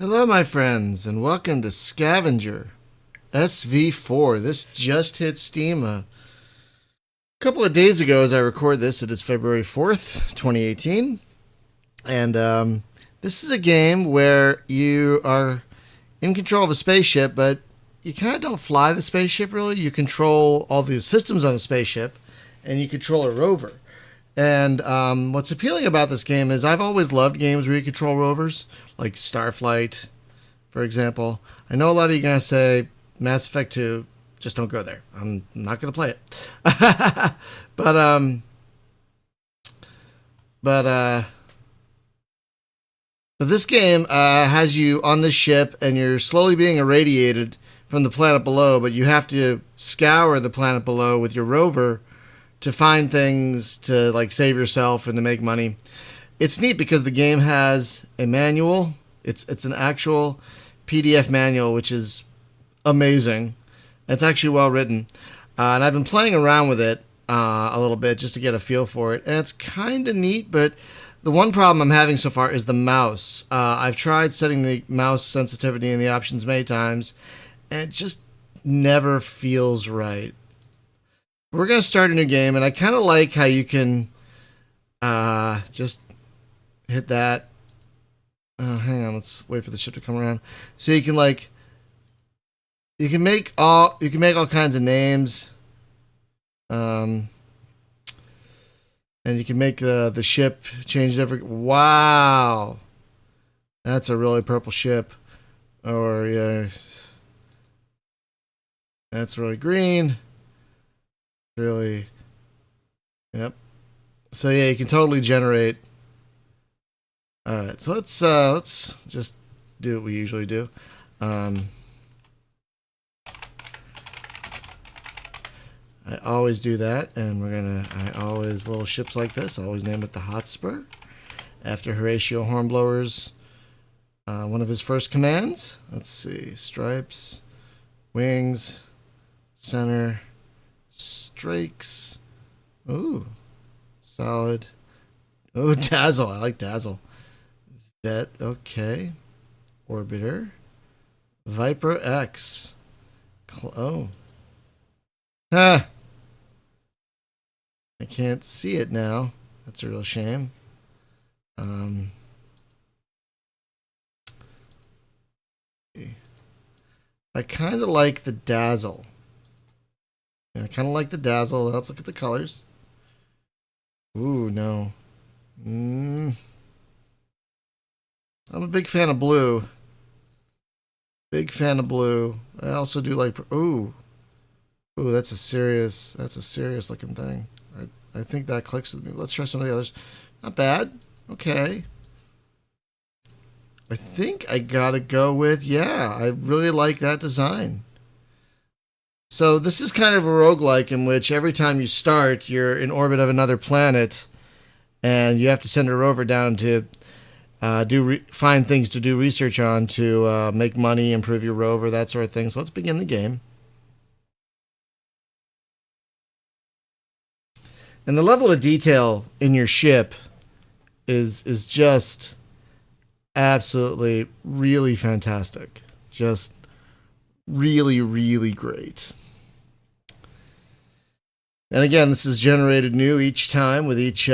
Hello, my friends, and welcome to Scavenger SV-4. This just hit Steam a couple of days ago as I record this. It is February 4th, 2018. And this is a game where you are in control of a spaceship, but you kind of don't fly the spaceship, really. You control all the systems on a spaceship, and you control a rover. And what's appealing about this game is I've always loved games where you control rovers, like Starflight, for example. I know a lot of you guys say Mass Effect 2, just don't go there. I'm not going to play it. but this game has you on this ship, and you're slowly being irradiated from the planet below, but you have to scour the planet below with your rover to find things to like save yourself and to make money. It's neat because the game has a manual. It's an actual PDF manual, which is amazing. It's actually well written, and I've been playing around with it a little bit just to get a feel for it, and it's kind of neat. But the one problem I'm having so far is the mouse. I've tried setting the mouse sensitivity in the options many times, and it just never feels right. We're going to start a new game, and I kind of like how you can just hit that. Hang on, let's wait for the ship to come around. So you can make all kinds of names, and you can make the ship change every. Wow, that's a really purple ship, or yeah, that's really green. Really, yep. So yeah, you can totally generate. All right, so let's just do what we usually do. I always do that, and I always little ships like this. I always name it the Hotspur, after Horatio Hornblower's one of his first commands. Let's see, stripes, wings, center. Strakes. Ooh. Solid. Oh, Dazzle. I like Dazzle. Vet. Okay. Orbiter. Viper X. Oh. Ah. I can't see it now. That's a real shame. I kind of like the Dazzle. I kind of like the Dazzle. Let's look at the colors. Ooh, no. I'm a big fan of blue. Big fan of blue. I also do like... Ooh. Ooh, that's a serious looking thing. I think that clicks with me. Let's try some of the others. Not bad. Okay. I think I gotta go with... Yeah, I really like that design. So this is kind of a roguelike in which every time you start, you're in orbit of another planet, and you have to send a rover down to find things to do research on to make money, improve your rover, that sort of thing. So let's begin the game. And the level of detail in your ship is just absolutely really fantastic. Just really, really great. And again, this is generated new each time with each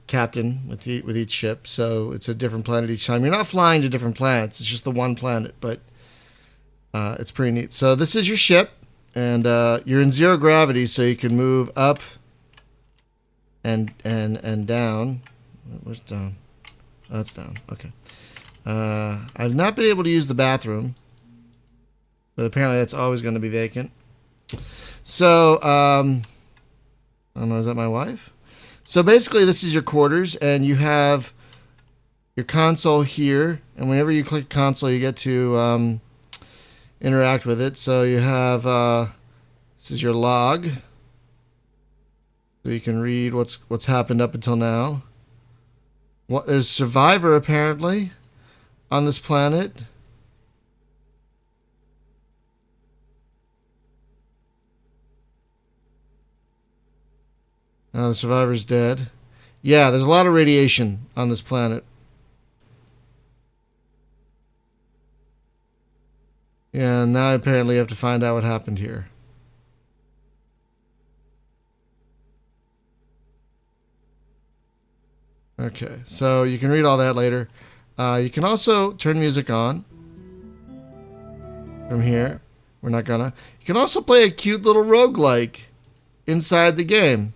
captain, with each ship. So it's a different planet each time. You're not flying to different planets. It's just the one planet, but it's pretty neat. So this is your ship, and you're in zero gravity, so you can move up and down. Where's down? Oh, that's down. Okay. I've not been able to use the bathroom, but apparently that's always going to be vacant. So, I don't know, is that my wife? So basically this is your quarters, and you have your console here, and whenever you click console, you get to interact with it. So you have, this is your log, so you can read what's happened up until now. There's Survivor, apparently, on this planet. The survivor's dead. Yeah, there's a lot of radiation on this planet. Yeah, now apparently you have to find out what happened here. Okay, so you can read all that later. You can also turn music on from here. We're not gonna. You can also play a cute little roguelike inside the game.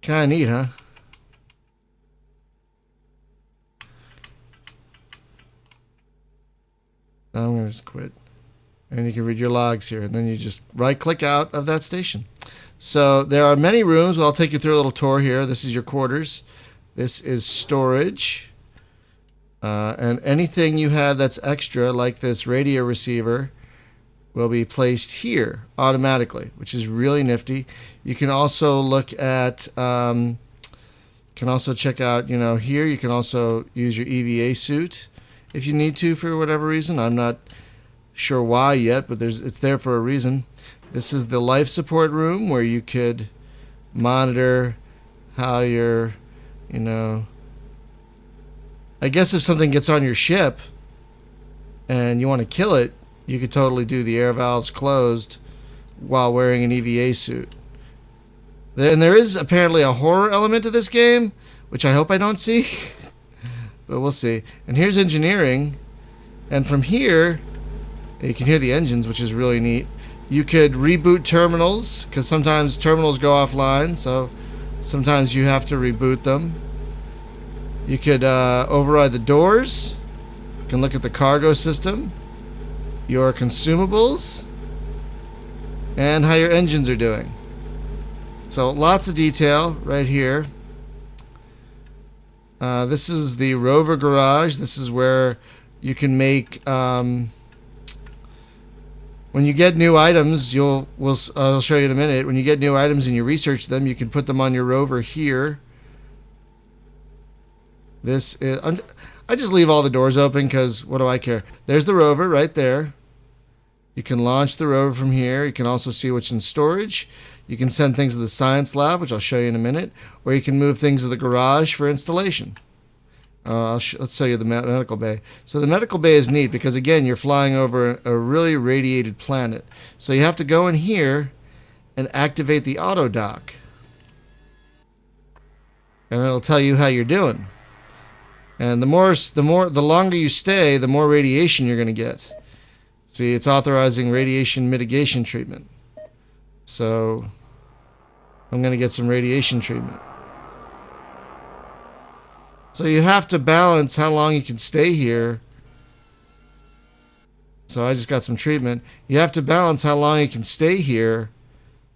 Kinda neat, huh? I'm gonna just quit. And you can read your logs here, and then you just right click out of that station. So there are many rooms. Well, I'll take you through a little tour here. This is your quarters. This is storage. And anything you have that's extra, like this radio receiver, will be placed here automatically, which is really nifty. You can also look at, can also check out, here you can also use your EVA suit if you need to for whatever reason. I'm not sure why yet, but it's there for a reason. This is the life support room where you could monitor how you're, I guess if something gets on your ship and you want to kill it, you could totally do the air valves closed while wearing an EVA suit. And there is apparently a horror element to this game, which I hope I don't see, but we'll see. And here's engineering, and from here, you can hear the engines, which is really neat. You could reboot terminals, because sometimes terminals go offline, so sometimes you have to reboot them. You could override the doors. You can look at the cargo system, your consumables, and how your engines are doing. So lots of detail right here. This is the rover garage. This is where you can make... when you get new items, I'll show you in a minute. When you get new items and you research them, you can put them on your rover here. This is... I just leave all the doors open because what do I care? There's the rover right there. You can launch the rover from here. You can also see what's in storage. You can send things to the science lab, which I'll show you in a minute, or you can move things to the garage for installation. Let's show you the medical bay. So the medical bay is neat because, again, you're flying over a really radiated planet. So you have to go in here and activate the auto dock. And it'll tell you how you're doing. And the longer you stay, the more radiation you're going to get. See, it's authorizing radiation mitigation treatment. So I'm going to get some radiation treatment. So you have to balance how long you can stay here. So I just got some treatment. You have to balance how long you can stay here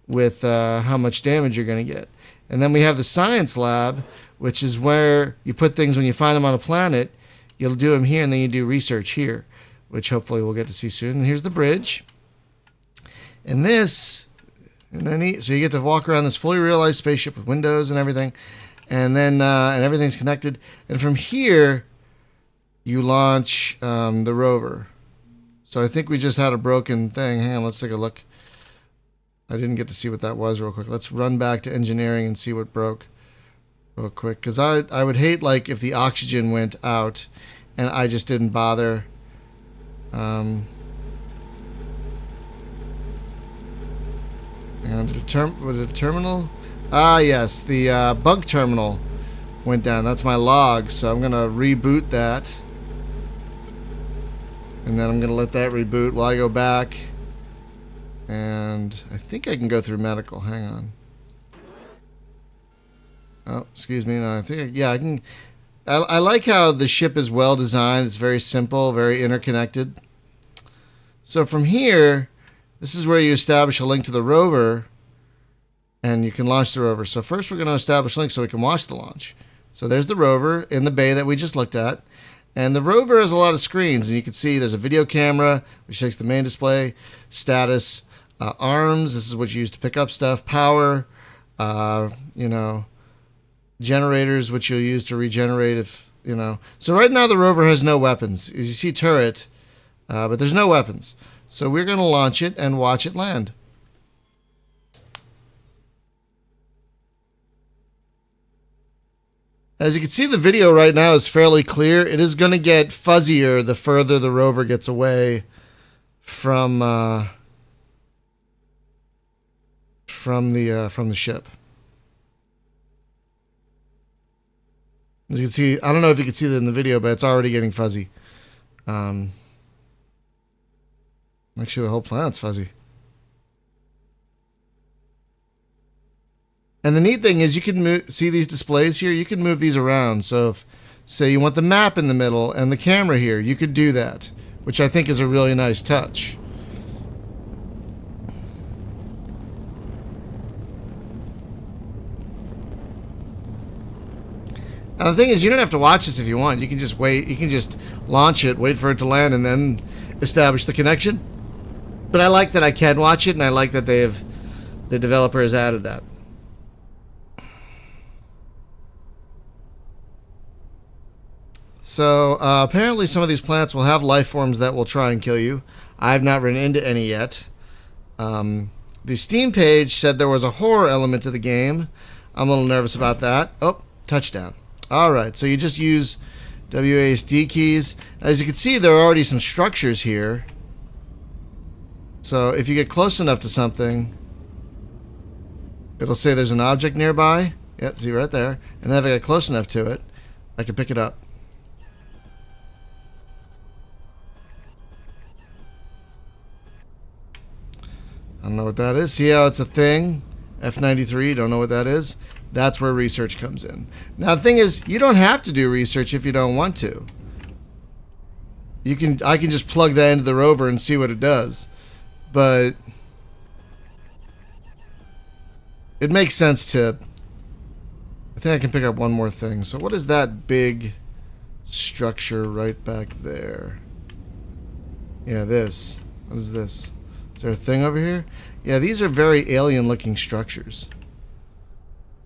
with how much damage you're going to get. And then we have the science lab, which is where you put things when you find them on a planet. You'll do them here, and then you do research here, which hopefully we'll get to see soon. And here's the bridge. And this, so you get to walk around this fully realized spaceship with windows and everything. And then and everything's connected. And from here, you launch the rover. So I think we just had a broken thing. Hang on, let's take a look. I didn't get to see what that was real quick. Let's run back to engineering and see what broke real quick. Because I would hate like if the oxygen went out and I just didn't bother. Hang on, was it a terminal? Ah, yes, the bug terminal went down. That's my log, so I'm going to reboot that. And then I'm going to let that reboot while I go back. And I think I can go through medical. Hang on. Oh, excuse me. No, I think, yeah, I can. I like how the ship is well designed. It's very simple, very interconnected. So from here, this is where you establish a link to the rover. And you can launch the rover. So first we're going to establish a link so we can watch the launch. So there's the rover in the bay that we just looked at. And the rover has a lot of screens. And you can see there's a video camera, which takes the main display, status, arms. This is what you use to pick up stuff. Power, generators, which you'll use to regenerate if, So right now the rover has no weapons. As you see turret, but there's no weapons. So we're going to launch it and watch it land. As you can see, the video right now is fairly clear. It is going to get fuzzier the further the rover gets away from the ship. As you can see, I don't know if you can see that in the video, but it's already getting fuzzy. Actually, the whole planet's fuzzy. And the neat thing is you can see these displays here. You can move these around. So if, say, you want the map in the middle and the camera here, you could do that, which I think is a really nice touch. Now the thing is, you don't have to watch this if you want. You can just wait. You can just launch it, wait for it to land, and then establish the connection. But I like that I can watch it, and I like that the developer has added that. So apparently some of these planets will have life forms that will try and kill you. I have not run into any yet. The Steam page said there was a horror element to the game. I'm a little nervous about that. Oh, touchdown. Alright, so you just use WASD keys. As you can see, there are already some structures here. So if you get close enough to something, it'll say there's an object nearby. Yeah, see right there. And then if I get close enough to it, I can pick it up. I don't know what that is. See how it's a thing? F93, don't know what that is? That's where research comes in. Now the thing is, you don't have to do research if you don't want to. I can just plug that into the rover and see what it does. But it makes sense to... I think I can pick up one more thing. So what is that big structure right back there? Yeah, this. What is this? Is there a thing over here? Yeah, these are very alien looking structures.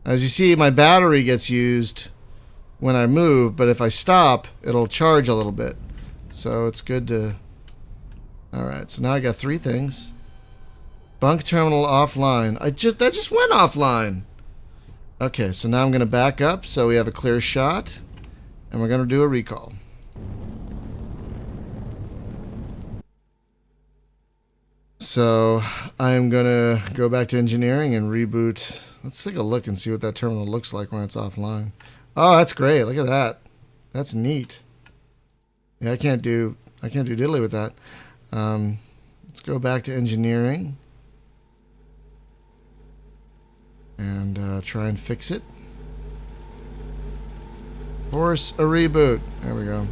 As you see, my battery gets used when I move, but if I stop, it'll charge a little bit. So it's good to... Alright, so now I got 3 things. Bunk terminal offline. That just went offline. Okay, so now I'm going to back up so we have a clear shot. And we're going to do a recall. So I'm going to go back to engineering and reboot. Let's take a look and see what that terminal looks like when it's offline. Oh, that's great. Look at that. That's neat. Yeah, I can't do diddly with that. Let's go back to engineering and try and fix it. Force a reboot. There we go.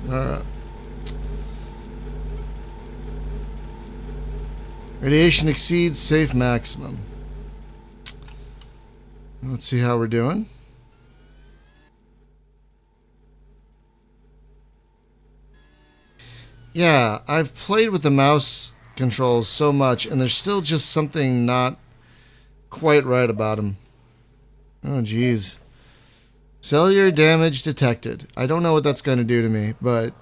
Alright. Radiation exceeds safe maximum. Let's see how we're doing. Yeah, I've played with the mouse controls so much, and there's still just something not quite right about them. Oh, geez. Cellular damage detected. I don't know what that's going to do to me, but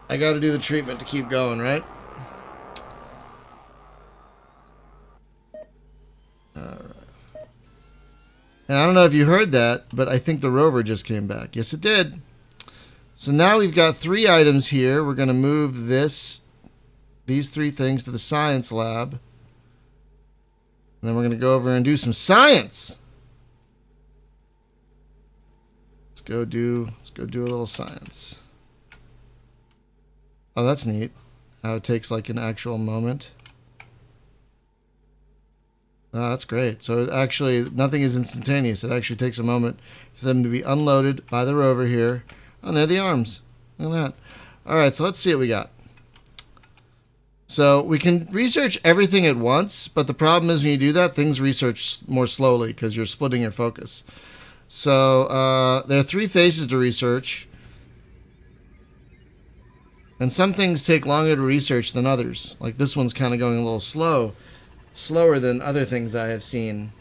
I got to do the treatment to keep going, right? Alright. And I don't know if you heard that, but I think the rover just came back. Yes, it did. So now we've got 3 items here. We're going to move these 3 things to the science lab. And then we're going to go over and do some science. Let's go do a little science. Oh, that's neat. How it takes like an actual moment. Oh, that's great. So it actually, nothing is instantaneous. It actually takes a moment for them to be unloaded by the rover here. Oh, and there are the arms. Look at that. All right, so let's see what we got. So we can research everything at once, but the problem is when you do that, things research more slowly because you're splitting your focus. So there are 3 phases to research. And some things take longer to research than others. Like this one's kind of going a little slower than other things I have seen.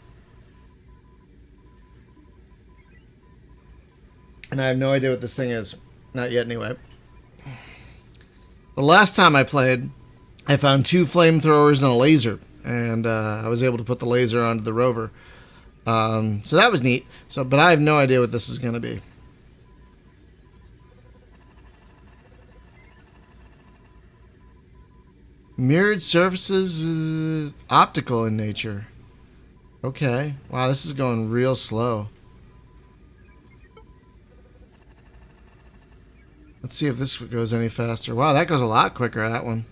And I have no idea what this thing is. Not yet, anyway. The last time I played, I found 2 flamethrowers and a laser. And I was able to put the laser onto the rover. So that was neat. But I have no idea what this is going to be. Mirrored surfaces, optical in nature. Okay. Wow, this is going real slow. Let's see if this goes any faster. Wow, that goes a lot quicker, that one.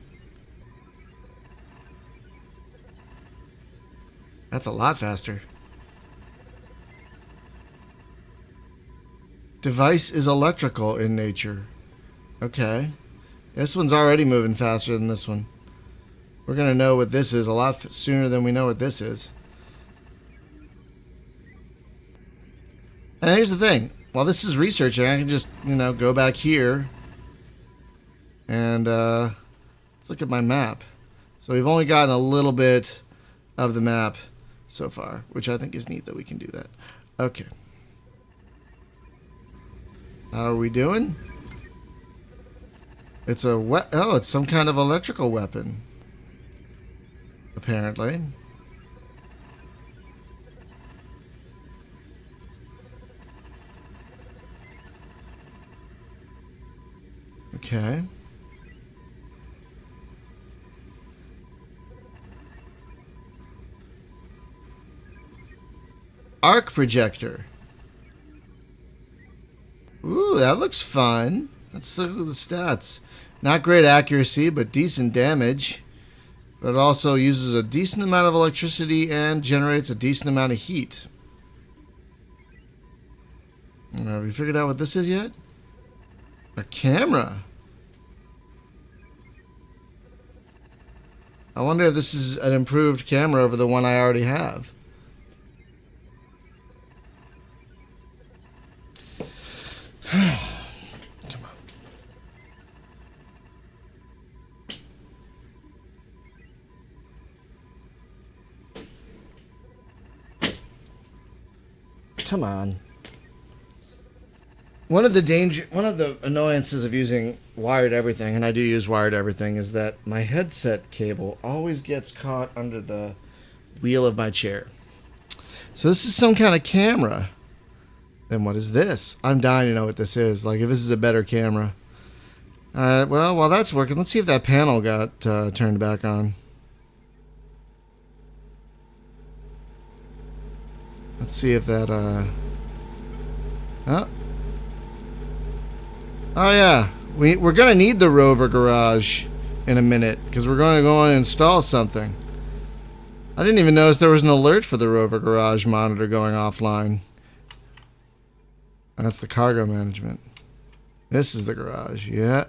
That's a lot faster. Device is electrical in nature. Okay. This one's already moving faster than this one. We're going to know what this is a lot sooner than we know what this is. And here's the thing. While this is researching, I can just, go back here. And let's look at my map. So we've only gotten a little bit of the map so far, which I think is neat that we can do that. Okay. How are we doing? It's a it's some kind of electrical weapon. Apparently. Okay. Arc projector. Ooh, that looks fun. Let's look at the stats. Not great accuracy, but decent damage. But it also uses a decent amount of electricity and generates a decent amount of heat. Have we figured out what this is yet? A camera. I wonder if this is an improved camera over the one I already have. Come on. Come on. One of the annoyances of using wired everything, and I do use wired everything, is that my headset cable always gets caught under the wheel of my chair. So this is some kind of camera. Then what is this? I'm dying to know what this is. Like, if this is a better camera. Well, while that's working, let's see if that panel got turned back on. Let's see if that, Oh. Oh, yeah. We're going to need the rover garage in a minute, because we're going to go and install something. I didn't even notice there was an alert for the rover garage monitor going offline. That's the cargo management. This is the garage, yeah.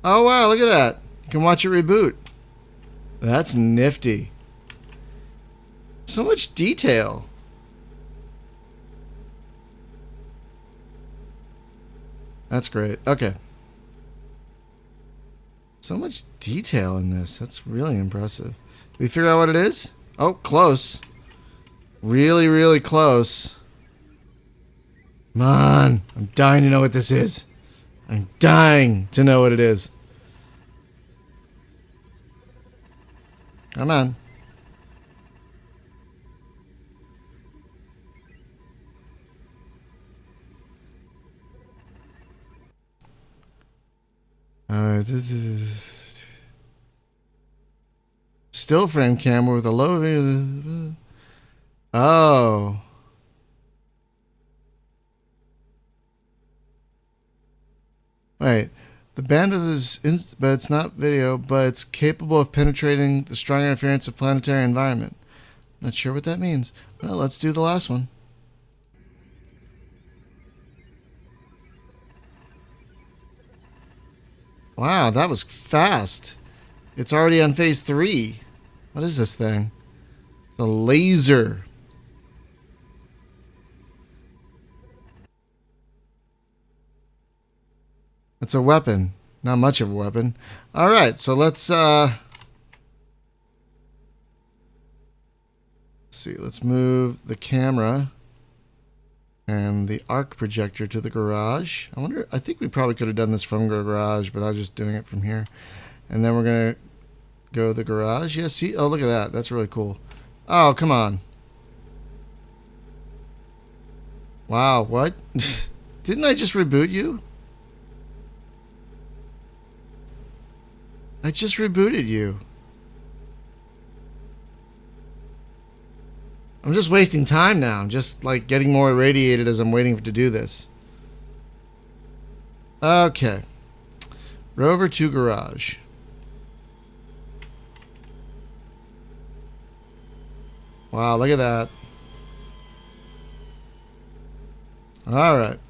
Oh, wow, look at that. You can watch it reboot. That's nifty. So much detail. That's great. Okay. So much detail in this. That's really impressive. Did we figure out what it is? Oh, close. Really, really close. Come on. I'm dying to know what this is. I'm dying to know what it is. Come on. Alright, this is still frame camera with a low. Oh. Wait, the bandwidth is, but it's not video, but it's capable of penetrating the strong interference of planetary environment. Not sure what that means. Well, let's do the last one. Wow, that was fast. It's already on phase 3. What is this thing? It's a laser. It's a weapon. Not much of a weapon. Alright, so let's see. Let's move the camera And the arc projector to the garage. I think we probably could have done this from the garage, but I was just doing it from here. And then we're going to go to the garage. Yeah, see? Oh, look at that. That's really cool. Oh, come on. Wow, what? Didn't I just reboot you? I just rebooted you. I'm just wasting time now. I'm just like getting more irradiated as I'm waiting to do this. Okay. Rover to garage. Wow, look at that. Alright.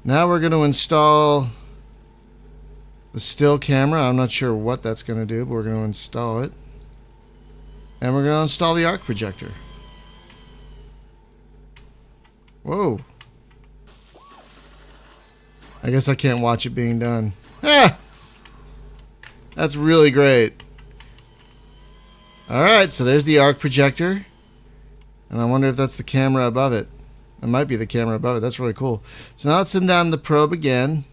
Now we're going to install the still camera. I'm not sure what that's going to do, but we're going to install it. And we're going to install the arc projector. Whoa. I guess I can't watch it being done. Ah! That's really great. Alright, so there's the arc projector. And I wonder if that's the camera above it. It might be the camera above it. That's really cool. So now let's send down the probe again.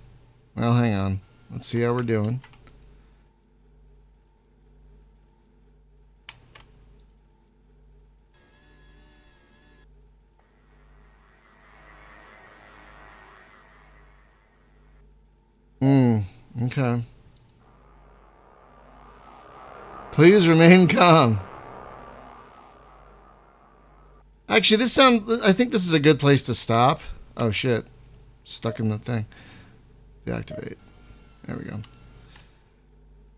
Well, hang on. Let's see how we're doing. Okay. Please remain calm. Actually, I think this is a good place to stop. Oh shit. Stuck in the thing. Deactivate. There we go.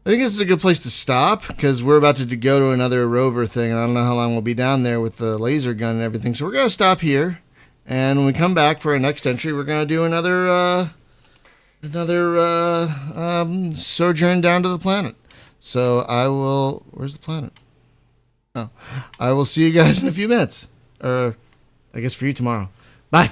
I think this is a good place to stop because we're about to go to another rover thing. And I don't know how long we'll be down there with the laser gun and everything. So we're going to stop here. And when we come back for our next entry, we're going to do another sojourn down to the planet. So I will... Where's the planet? Oh. I will see you guys in a few minutes. Or I guess for you tomorrow. Bye.